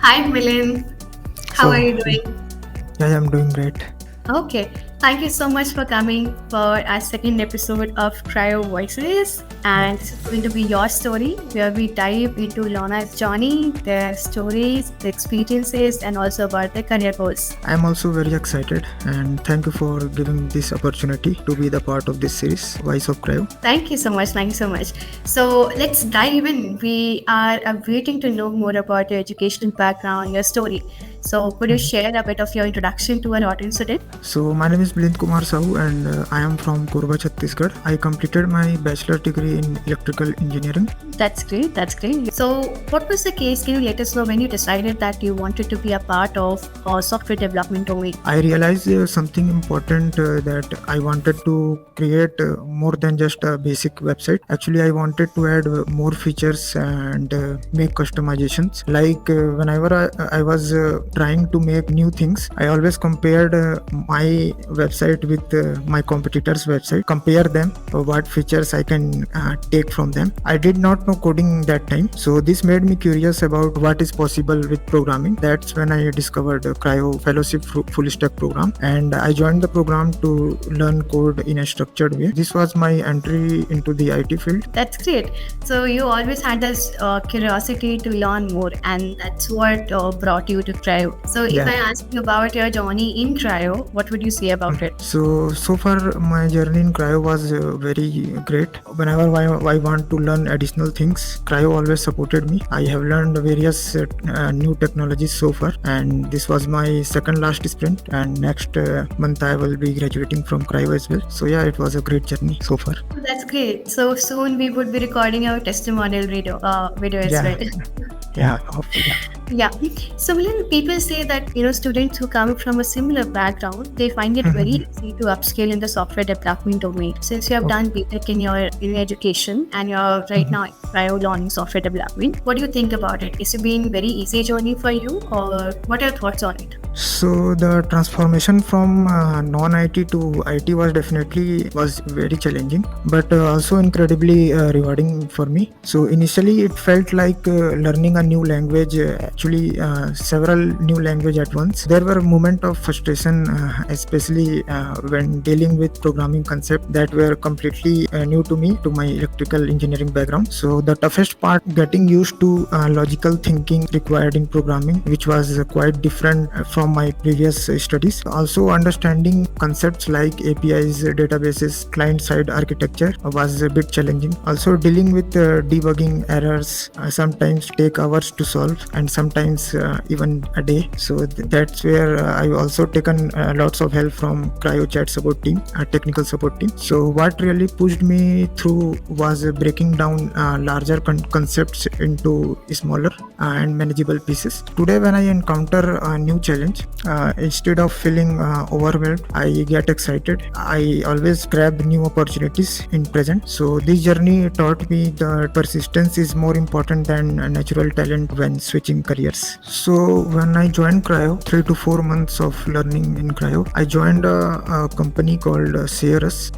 Hi, Millind. How are So, you doing? yeah, I'm doing great. Okay, thank you so much for coming for our second episode of Crio Voices. Yeah, And this is going to be your story where we dive into Lana's journey, their stories, the experiences, and also about their career goals. I'm also very excited and thank you for giving this opportunity to be the part of this series, Voice of Cryo. Thank you so much. Thank you so much. So let's dive in. We are waiting to know more about your educational background, your story. So could you Mhm. share a bit of your introduction to our audience today? So, my name is Millind Kumar and I am from Korba, Chhattisgarh. I completed my bachelor degree in electrical engineering. That's great. That's great. So, what was the case? Can you let us know when you decided that you wanted to be a part of software development domain? I realized something important that I wanted to create more than just a basic website. Actually, I wanted to add more features and make customizations. Like whenever I was trying to make new things, I always compared my website with my competitors' website, compare them, what features I can take from them. I did not know coding that time, so this made me curious about what is possible with programming. That's when I discovered Cryo Fellowship Full Stack program, and I joined the program to learn code in a structured way. This was my entry into the IT field. That's great. So, you always had this curiosity to learn more, and that's what brought you to Cryo. So, if Yeah. I ask you about your journey in Cryo, what would you say about it? So far my journey in Cryo was very great. Whenever I want to learn additional things, Cryo always supported me. I have learned various new technologies so far, and this was my second last sprint. And next month I will be graduating from Cryo as well. So yeah, it was a great journey so far. That's great. So, soon we would be recording our testimonial video as Yeah, well. yeah, hopefully. Yeah. So, Milind, people say that students who come from a similar background, they find it very easy to upskill in the software development domain. Since you have Okay. done BTech in your education and you're right now learning software development, what do you think about it? Is it been very easy journey for you, or what are your thoughts on it? So the transformation from non-IT to IT was very challenging, but also incredibly rewarding for me. So initially, it felt like learning a new language, actually several new language at once. There were moments of frustration, especially when dealing with programming concepts that were completely new to me, to my electrical engineering background. So the toughest part, getting used to logical thinking required in programming, which was quite different from my previous studies. Also, understanding concepts like APIs, databases, client-side architecture was a bit challenging. Also, dealing with debugging errors sometimes take hours to solve, and sometimes even a day. So that's where I've also taken lots of help from Cryo Chat support team, technical support team. So what really pushed me through was breaking down larger concepts into smaller and manageable pieces. Today, when I encounter a new challenge, instead of feeling overwhelmed, I get excited. I always grab new opportunities in present. So this journey taught me that persistence is more important than a natural talent when switching careers. So when I joined Cryo, 3 to 4 months of learning in Cryo, I joined a company called Ceres,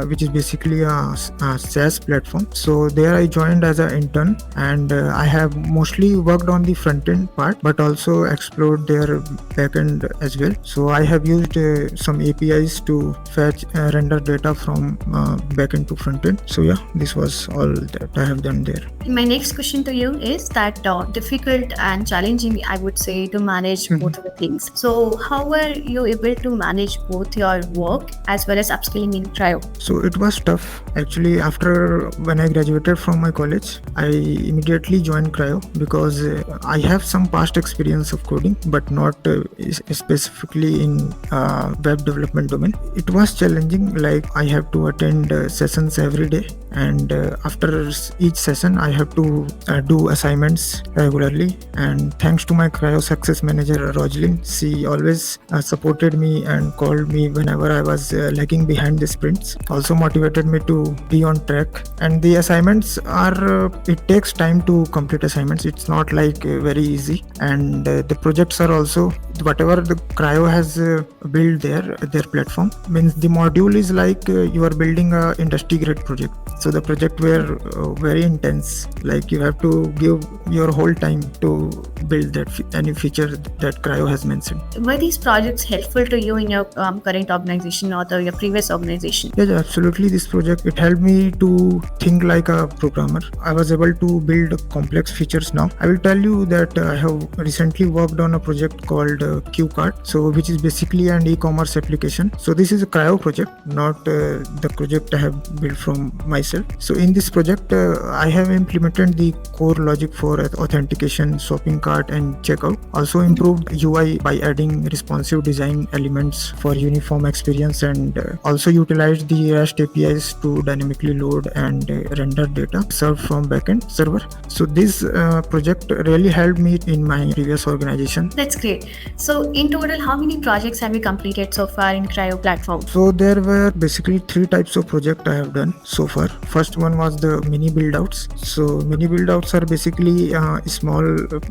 which is basically a SaaS platform. So there I joined as an intern, and I have mostly worked on the front end part, but also explored their back end as well. So I have used some APIs to fetch render data from back end to front end. So yeah, this was all that I have done there. My next question to you is that difficult and challenging, I would say, to manage both of the things. So, how were you able to manage both your work as well as upskilling in Cryo? So it was tough. Actually, after when I graduated from my college, I immediately joined Cryo because I have some past experience of coding, but not specifically in web development domain. It was challenging. Like I have to attend sessions every day, and after each session, I have to do assignments regularly. And thanks to my Cryo success manager Roslyn, she always supported me and called me whenever I was lagging behind the sprints. Also motivated me to be on track. And the assignments are it takes time to complete assignments. It's not like very easy, and the projects are also whatever the Cryo has built their platform, means the module is like you are building a industry grade project. So the project were very intense, like you have to give your whole time to build that any feature that Cryo has mentioned. Were these projects helpful to you in your current organization or your previous organization? Yes, absolutely. This project, it helped me to think like a programmer. I was able to build complex features now. I will tell you that I have recently worked on a project called Q Card, so which is basically an e-commerce application. So this is a Cryo project, not the project I have built from myself. So in this project, I have implemented the core logic for authentication, shopping cart, and checkout. Also improved UI by adding responsive design elements for uniform experience, and also utilized the REST APIs to dynamically load and render data served from backend server. So this project really helped me in my previous organization. That's great. So in total, how many projects have you completed so far in Crio platform? So there were basically three types of project I have done so far. First one was the mini build outs. So mini build outs are basically small.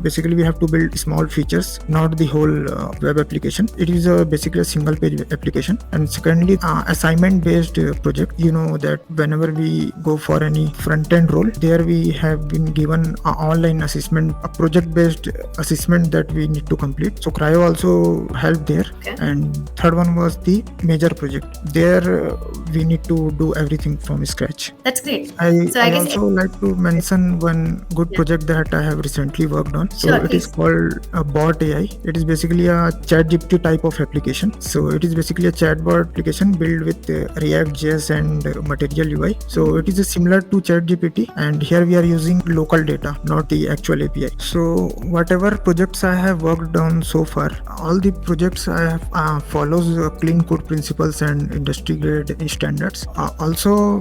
Basically, we have to build small features, not the whole web application. It is basically a single page application. And secondly, assignment based project. You know that whenever we go for any front end role, there we have been given an online assessment, a project based assessment that we need to complete. So Cryo also helped there. Okay. And third one was the major project. There we need to do everything from scratch. That's great. I guess also like to mention one good project that I have recently worked on. So Sure, it is called Bot AI. It is basically a ChatGPT type of application. So it is basically a chatbot application built with React.js and Material UI. So it is similar to ChatGPT, and here we are using local data, not the actual API. So whatever projects I have worked on so far, all the projects I have follows clean code principles and industry grade standards. Also,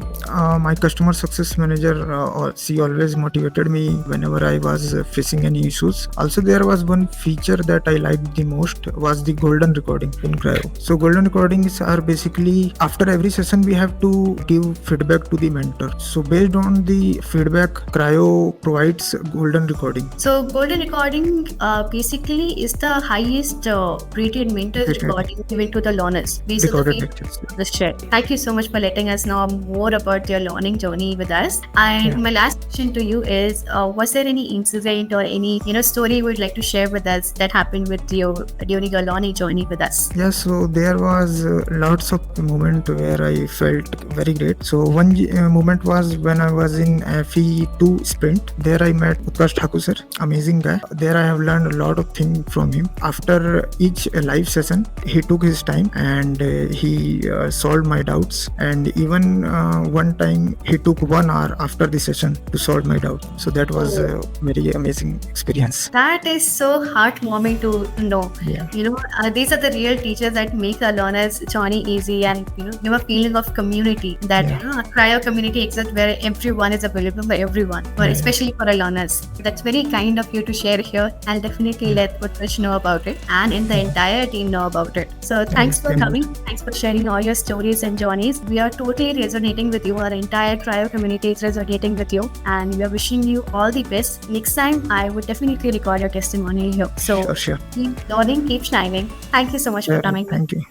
my customer success manager, she always motivated me whenever I was facing any issues. Also, there was one feature that I liked the most was the golden recording in Cryo. So golden recordings are basically after every session we have to give feedback to the mentor. So based on the feedback, Cryo provides golden recording. So golden recording basically is the highest rated mentor recording given to the learners based on the feedback the share. Thank you so much for letting us know more about your learning journey with us. And my last question to you is, was there any incident or any story you would like to share with us that happened with you during your learning journey with us? Yes, so there was lots of moment where I felt very great. So one moment was when I was in FE2 sprint. There I met Utkarsh Thakur sir, amazing guy. There I have learned a lot of things from him. After each live session, he took his time and he solved my doubts. And even one time he took 1 hour after the session to solve my doubt. So that was a very amazing experience. That is so heartwarming to know. Yeah. These are the real teachers that make a learner's journey easy and give a feeling of community that a Cryo community exists where everyone is available for everyone, but especially for our learners. That's very kind of you to share here. I'll definitely let Utkarsh know about it and the entire team know about it. So thanks for coming. Thanks for sharing all your stories and journeys. We are totally resonating with you. Our entire Cryo community is resonating with you, and we are wishing you all the best. Next time, I would definitely record your testimony here. So Sure. keep learning, keep shining. Thank you so much for coming. Thank you.